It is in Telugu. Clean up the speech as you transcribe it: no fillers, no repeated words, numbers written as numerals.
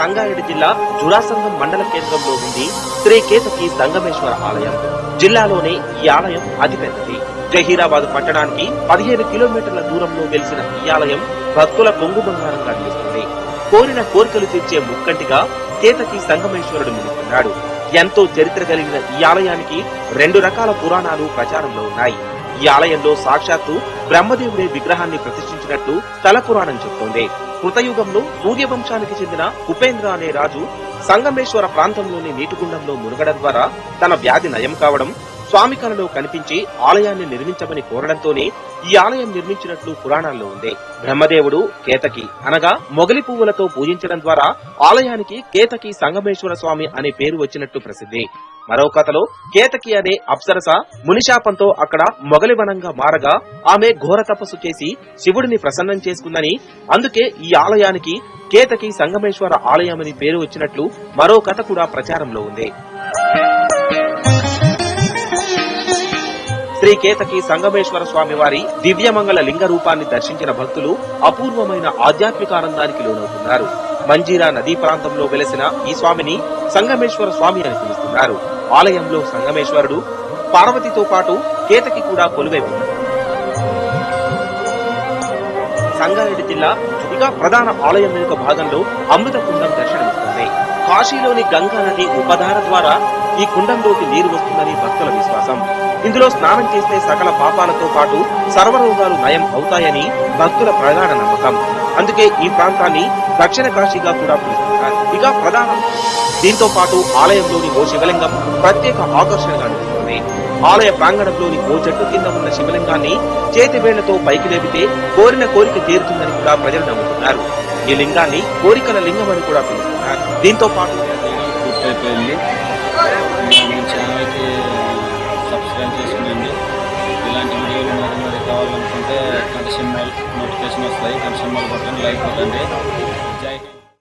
సంగారెడ్డి జిల్లా జురాసంగం మండల కేంద్రంలో ఉంది శ్రీ కేతకి సంగమేశ్వర ఆలయం. జిల్లాలోనే ఈ ఆలయం అతిపెద్దది. జహీరాబాద్ పట్టణానికి 15 కిలోమీటర్ల దూరంలో వెలిసిన ఈ ఆలయం భక్తుల కొంగు బంగారంగా నిలుస్తుంది. కోరిన కోరికలు తీర్చే ముక్కంటిగా కేతకి సంగమేశ్వరుడు నిలుస్తున్నాడు. ఎంతో చరిత్ర కలిగిన ఈ ఆలయానికి 2 రకాల పురాణాలు ప్రచారంలో ఉన్నాయి. ఈ ఆలయంలో సాక్షాత్తు బ్రహ్మదేవుడే విగ్రహాన్ని ప్రతిష్ఠించినట్లు స్థల పురాణం చెబుతోంది. కృతయుగంలో సూర్యవంశానికి చెందిన ఉపేంద్ర అనే రాజు సంగమేశ్వర ప్రాంతంలోని నీటిగుండంలో మునగడం ద్వారా తన వ్యాధి నయం కావడం, స్వామి కలలో కనిపించి ఆలయాన్ని నిర్మించమని కోరడంతోనే ఈ ఆలయం నిర్మించినట్లు పురాణాల్లో ఉంది. బ్రహ్మదేవుడు కేతకి అనగా మొగలి పువ్వులతో పూజించడం ద్వారా ఆలయానికి కేతకి సంగమేశ్వర స్వామి అనే పేరు వచ్చినట్టు ప్రసిద్ధి. మరో కథలో కేతకి అనే అప్సరస మునిశాపంతో అక్కడ మొగలివనంగా మారగా ఆమె ఘోర తపస్సు చేసి శివుడిని ప్రసన్నం చేసుకుందని, అందుకే ఈ ఆలయానికి కేతకి సంగమేశ్వర ఆలయమని పేరు వచ్చినట్లు మరో కథ కూడా ప్రచారంలో ఉంది. శ్రీ కేతకి సంగమేశ్వర స్వామి వారి దివ్యమంగళ లింగ రూపాన్ని దర్శించిన భక్తులు అపూర్వమైన ఆధ్యాత్మిక ఆనందానికి లోనవుతున్నారు. మంజీరా నదీ ప్రాంతంలో వెలసిన ఈ స్వామిని సంగమేశ్వర స్వామి అని పిలుస్తున్నారు. ఆలయంలో సంగమేశ్వరుడు పార్వతితో పాటు కేతకి కూడా కొలువై ఉన్నారు. సంగారెడ్డి జిల్లా చుటిగా ప్రధాన ఆలయం వెనుక భాగంలో అమృత కుండం దర్శనమిస్తుంది. కాశీలోని గంగా నది ఉపధార ద్వారా ఈ కుండంలోకి నీరు వస్తుందని భక్తుల విశ్వాసం. ఇందులో స్నానం చేస్తే సకల పాపాలతో పాటు సర్వరోగాలు నయం అవుతాయని భక్తుల ప్రగాఢ నమ్మకం. అందుకే ఈ ప్రాంతాన్ని దక్షిణ కాశీగా కూడా పిలుస్తున్నారు. ఇక ప్రధాన దీంతో పాటు ఆలయంలోని ఓ శివలింగం ప్రత్యేక ఆకర్షణగా నిలుస్తుంది. ఆలయ ప్రాంగణంలోని ఓ చెట్టు కింద ఉన్న శివలింగాన్ని చేతివేళ్లతో పైకి లేపితే కోరిన కోరిక తీరుతుందని కూడా ప్రజలు నమ్ముతున్నారు. ఈ లింగాన్ని కోరికల లింగం అని కూడా పిలుస్తున్నారు. దీంతో పాటు సబ్స్క్రైబ్ చేసుకోండి. ఇలాంటి వీడియోలు మరి కావాలనుకుంటే గంట సింబల్ నోటిఫికేషన్ వస్తాయి. గంట సింబల్ కొట్టండి, లైక్ కొట్టండి. జై హింద్.